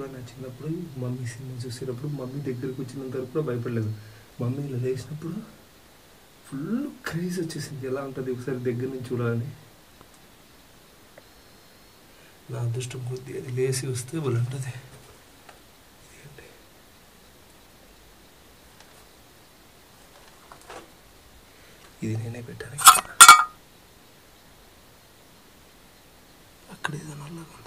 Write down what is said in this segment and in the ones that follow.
కూడా నా చిన్నప్పుడు మమ్మీ సినిమా చూసేటప్పుడు మమ్మీ దగ్గరికి వచ్చినంత వరకు కూడా భయపడలేదు. మమ్మీ ఇలా లేచినప్పుడు ఫుల్ క్రేజ్ వచ్చేసింది. ఎలా ఉంటుంది ఒకసారి దగ్గర నుంచి చూడాలని. నా అదృష్టం కొద్ది అది లేచి వస్తే వాళ్ళు ఉంటుంది. ఇది నేనే పెట్టాను. అక్కడ ఏదో నల్లగా ఉంది.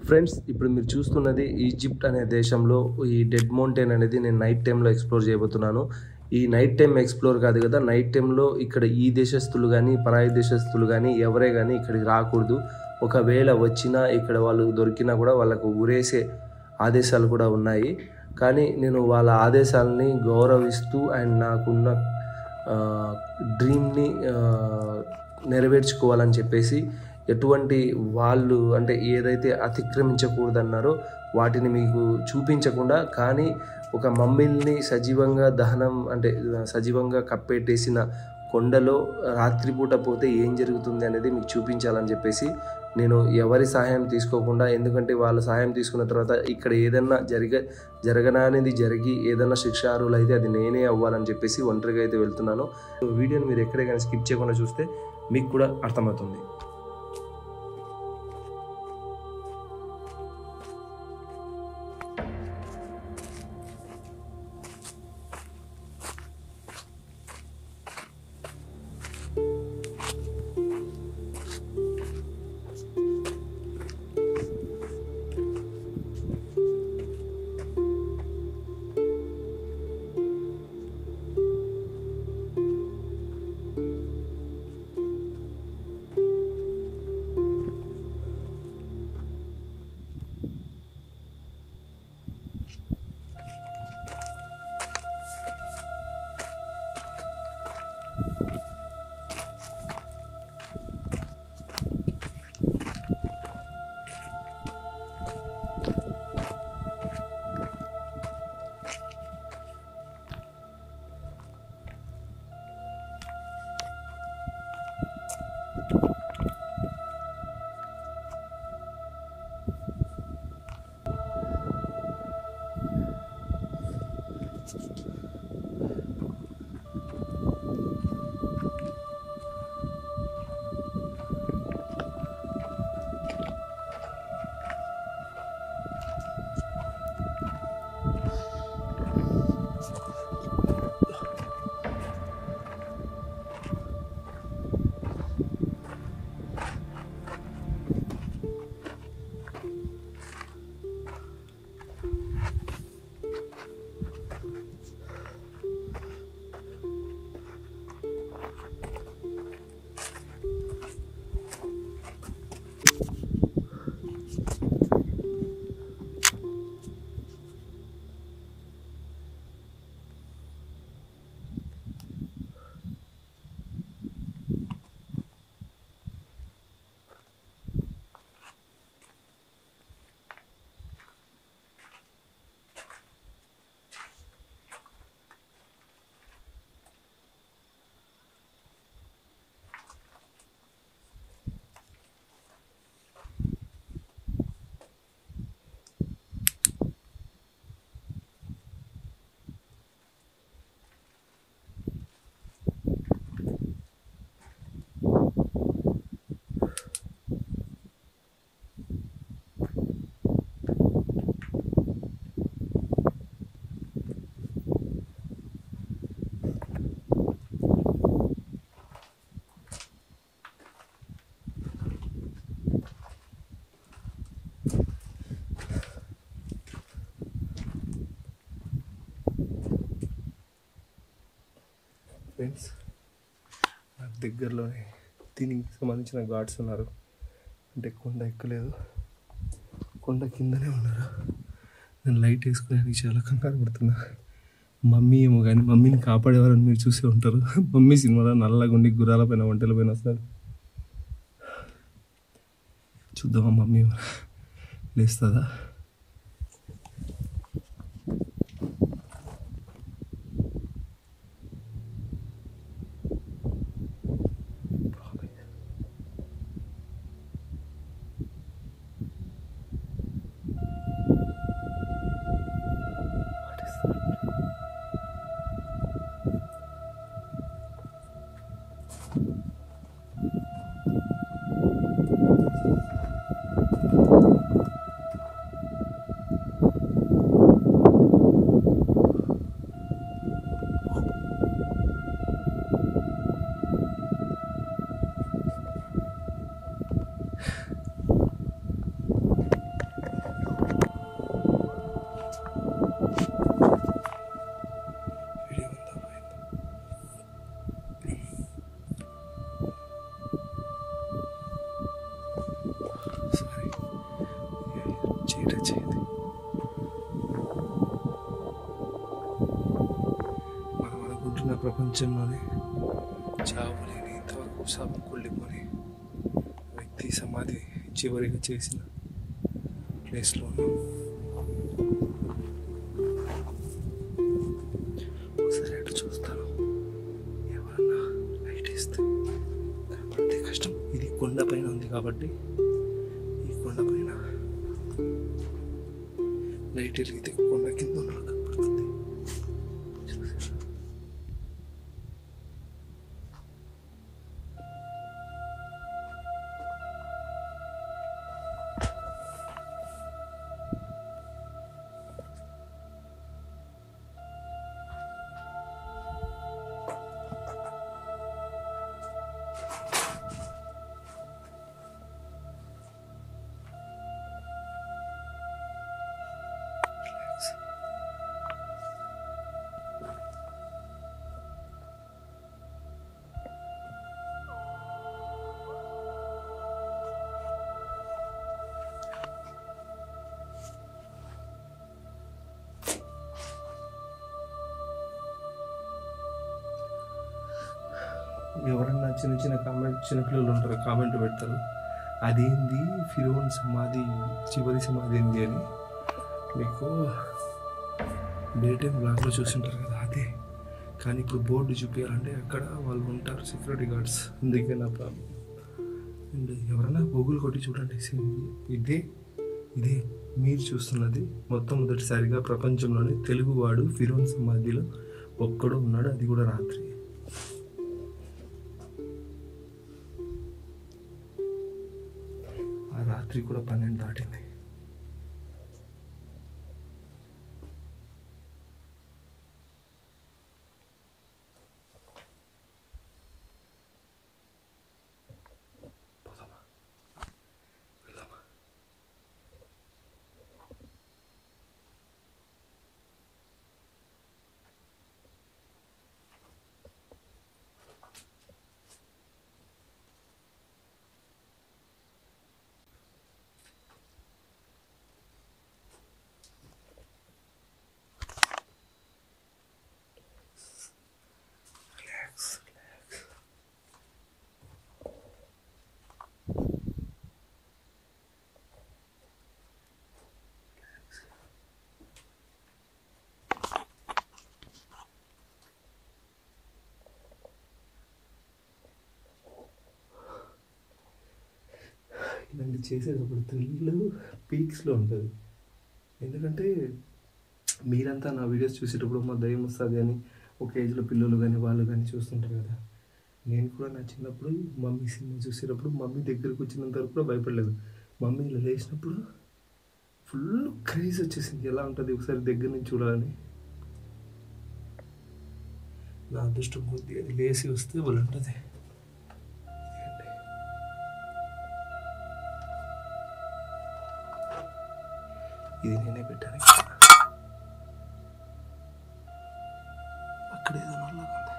ఫ్రెండ్స్, ఇప్పుడు మీరు చూస్తున్నది ఈజిప్ట్ అనే దేశంలో ఈ డెడ్ మౌంటైన్ అనేది నేను నైట్ టైంలో ఎక్స్ప్లోర్ చేయబోతున్నాను. ఈ నైట్ టైం ఎక్స్ప్లోర్ కాదు కదా, నైట్ టైంలో ఇక్కడ ఈ దేశస్తులు కానీ పరాయి దేశస్తులు కానీ ఎవరే కానీ ఇక్కడికి రాకూడదు. ఒకవేళ వచ్చినా ఇక్కడ వాళ్ళు దొరికినా కూడా వాళ్ళకు ఉరేసే ఆదేశాలు కూడా ఉన్నాయి. కానీ నేను వాళ్ళ ఆదేశాలని గౌరవిస్తూ అండ్ నాకున్న డ్రీమ్ని నెరవేర్చుకోవాలని చెప్పేసి ఎటువంటి వాళ్ళు అంటే ఏదైతే అతిక్రమించకూడదన్నారో వాటిని మీకు చూపించకుండా, కానీ ఒక మమ్మీల్ని సజీవంగా దహనం అంటే సజీవంగా కప్పెట్టేసిన కొండలో రాత్రిపూట పోతే ఏం జరుగుతుంది అనేది మీకు చూపించాలని చెప్పేసి నేను ఎవరి సహాయం తీసుకోకుండా, ఎందుకంటే వాళ్ళ సహాయం తీసుకున్న తర్వాత ఇక్కడ ఏదన్నా జరగననేది జరిగి ఏదన్నా శిక్షార్హులు అయితే అది నేనే అవ్వాలని చెప్పేసి ఒంటరిగా అయితే వెళ్తున్నాను. వీడియోని మీరు ఎక్కడే కానీ స్కిప్ చేయకుండా చూస్తే మీకు కూడా అర్థమవుతుంది. ఫ్రెండ్స్, నాకు దగ్గరలోనే దీనికి సంబంధించిన గార్డ్స్ ఉన్నారు. అంటే కొండ ఎక్కలేదు, కొండ కిందనే ఉన్నారు. నేను లైట్ వేసుకునేది చాలా కంగారు పడుతున్నా. మమ్మీ ఏమో కానీ మమ్మీని కాపాడేవారని మీరు చూసే ఉంటారు. మమ్మీ సినిమాలో నల్లగుండి గుర్రాల పైన ఒంటెల పైన వస్తారు. చూద్దామా మమ్మీ లేస్తుందా? ప్రపంచంలోనే చావు లేని ఇంతవరకు కుళ్ళిపోని వ్యక్తి సమాధి చివరిగా చేసిన ప్లేస్లో ఉన్నాం. ఒకసారి అటు చూస్తాను, ఎవరన్నా లైట్ ఇస్తే అంతే కష్టం. ఇది కొండ పైన ఉంది కాబట్టి ఈ కొండ పైన లైట్ వెలిగితే కొండ కింద ఉన్న కనపడుతుంది. ఎవరన్నా చిన్న పిల్లలు ఉంటారు, కామెంట్ పెడతారు అదేంది ఫిరోన్ సమాధి చివరి సమాధి ఏంది అని. మీకు డే టైం బ్లాగ్లో చూసింటారు కదా, అదే. కానీ ఇప్పుడు బోర్డు చూపించాలంటే అక్కడ వాళ్ళు ఉంటారు, సెక్యూరిటీ గార్డ్స్. అందుకే నా ప్రాబ్లం. అండ్ ఎవరైనా గూగుల్ కొట్టి చూడండి, ఇదే మీరు చూస్తున్నది మొట్టమొదటిసారిగా ప్రపంచంలోనే తెలుగువాడు ఫిరోన్ సమాధిలో ఒక్కడు ఉన్నాడు, అది కూడా రాత్రి. రాత్రి కూడా 12 దాటింది. ఇలాంటి చేసేటప్పుడు థ్రిల్ పీక్స్లో ఉంటుంది. ఎందుకంటే మీరంతా నా వీడియోస్ చూసేటప్పుడు మా దయ్యం వస్తుంది అని ఒక ఏజ్లో పిల్లలు కానీ వాళ్ళు కానీ చూస్తుంటారు కదా. నేను కూడా నా చిన్నప్పుడు మమ్మీ సినిమా చూసేటప్పుడు మమ్మీ దగ్గరకు వచ్చినంత వరకు కూడా భయపడలేదు. మమ్మీ ఇలా లేచినప్పుడు ఫుల్ క్రేజ్ వచ్చేసింది, ఎలా ఉంటుంది ఒకసారి దగ్గర నుంచి చూడాలని. నా అదృష్టం కొద్ది అది లేచి వస్తే వాళ్ళు ఉంటుంది. ఇది నేనే పెట్టాను. అక్కడ ఏదో నల్లగా ఉంది.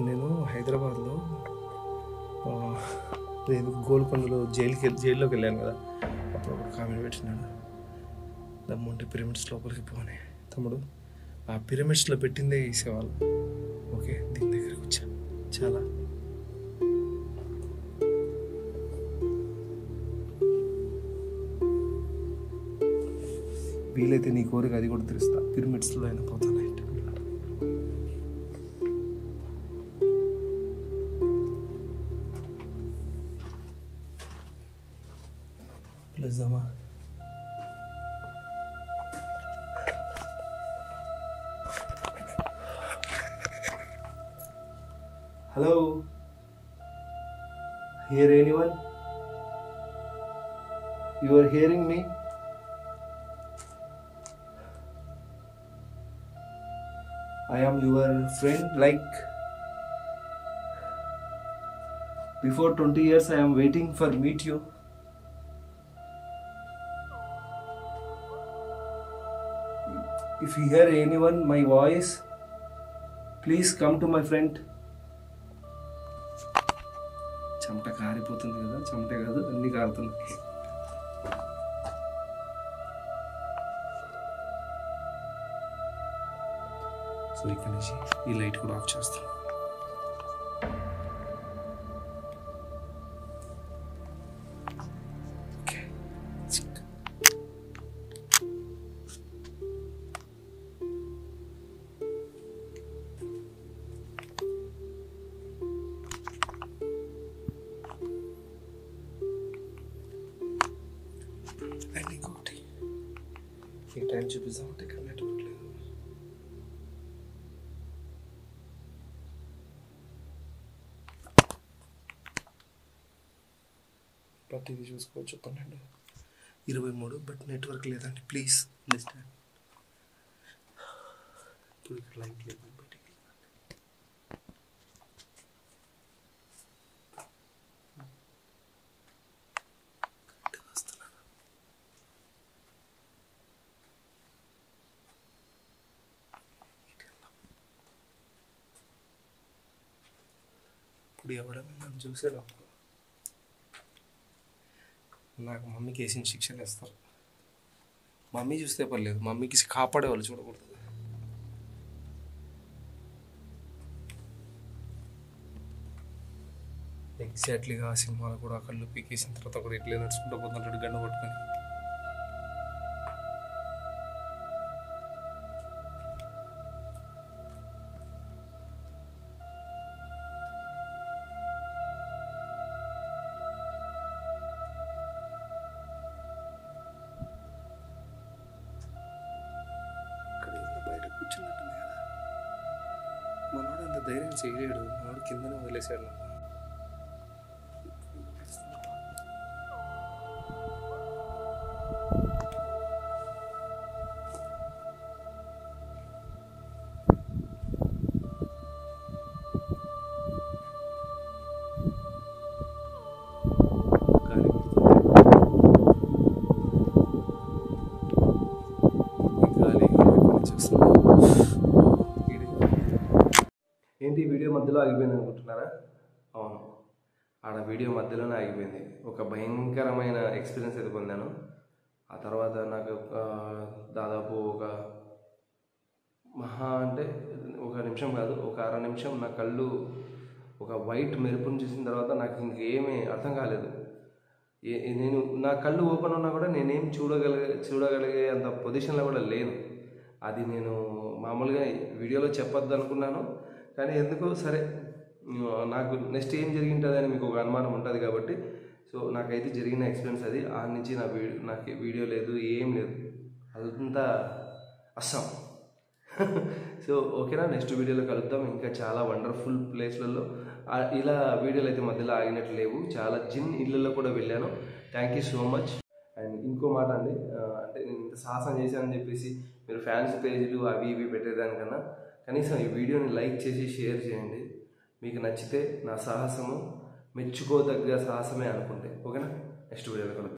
నేను హైదరాబాద్లో నేను గోల్కొండలో జైల్లోకి వెళ్ళాను కదా, అప్పుడు ఒకడు కామెంట్ పెట్టినాడు, దమ్ముంటే పిరమిడ్స్ లోపలికి పోనే. తమ్ముడు, ఆ పిరమిడ్స్లో పెట్టిందే వేసేవాళ్ళు. ఓకే, దీని దగ్గరకు వచ్చా. చాలా వీలైతే నీ కోరిక అది కూడా తెలుస్తా, పిరమిడ్స్లో అయినా పోతాను. ప్లస్దామా hello, here anyone? You are hearing me? I am your friend. Like before 20 years, I am waiting for meet you. If you hear anyone my voice, please come to my friend. చెమట కారిపోతుంది కదా, చెమటే కాదు అన్నీ కారుతున్నాయి. So ఇక్కడ నుంచి ఈ light కూడా of చేస్తాం. Okay, and ఇంకొకటి ఈ టైం చూపిస్తామంటే ఇక్కడ నెట్వర్క్ లేదు. బట్ ఇది చూసుకోవచ్చు 12:23, బట్ నెట్వర్క్ లేదండి, ప్లీజ్ అండర్స్టాండ్. ఇప్పుడు ఇక్కడ లైట్ లేదు, బయటికి వస్తున్నాను. ఇప్పుడు ఎవడన్నా నన్ను చూసాడు నాకు మమ్మీకి వేసిన శిక్షలు వేస్తారు. మమ్మీ చూస్తే పర్లేదు, మమ్మీకి కాపాడే వాళ్ళు చూడకూడదు. ఎగ్జాక్ట్లీగా ఆ సినిమాలో కూడా కళ్ళు పీకేసిన తర్వాత కూడా ఇట్లే నడుచుకుంటూ పోతుంటాడు గండ పట్టుకొని. బయట కూర్చున్నట్టుంది కదా, మనవాడు అంత ధైర్యం చేయలేడు, మనవాడు కిందనే వదిలేశాడు. ఏంటి వీడియో మధ్యలో ఆగిపోయింది అనుకుంటున్నారా? అవును, ఆడ వీడియో మధ్యలోనే ఆగిపోయింది. ఒక భయంకరమైన ఎక్స్పీరియన్స్ అయితే పొందాను. ఆ తర్వాత నాకు దాదాపు ఒక మహా అంటే 1 నిమిషం కాదు, ఒక 1/2 నిమిషం నా కళ్ళు ఒక వైట్ మెరుపుని చూసిన తర్వాత నాకు ఇంకేమీ అర్థం కాలేదు. నేను నా కళ్ళు ఓపెన్ ఉన్నా కూడా నేనేం చూడగలిగే అంత పొజిషన్లో కూడా లేను. అది నేను మామూలుగా వీడియోలో చెప్పొద్దు అనుకున్నాను, కానీ ఎందుకో సరే నాకు నెక్స్ట్ ఏం జరిగింటుంది అని మీకు ఒక అనుమానం ఉంటుంది కాబట్టి, సో నాకైతే జరిగిన ఎక్స్పీరియన్స్ అది. ఆ నుంచి నాకు వీడియో లేదు, ఏం లేదు, అదంతా అస్సాం. సో ఓకేనా, నెక్స్ట్ వీడియోలో కలుద్దాం. ఇంకా చాలా వండర్ఫుల్ ప్లేస్లలో ఇలా వీడియోలు అయితే మధ్యలో ఆగినట్లు లేవు. చాలా జిన్ ఇళ్ళల్లో కూడా వెళ్ళాను. Thank you so much. And ఇంకో మాట అండి, అంటే నేను ఇంత సాహసం చేశానని చెప్పేసి మీరు ఫ్యాన్స్ పేజీలు అవి ఇవి పెట్టేదానికన్నా కనీసం ఈ వీడియోని లైక్ చేసి షేర్ చేయండి. మీకు నచ్చితే నా సాహసము మెచ్చుకోదగ్గ సాహసమే అనుకుంటే. ఓకేనా, నెక్స్ట్ వీడియోలో కలుద్దాం.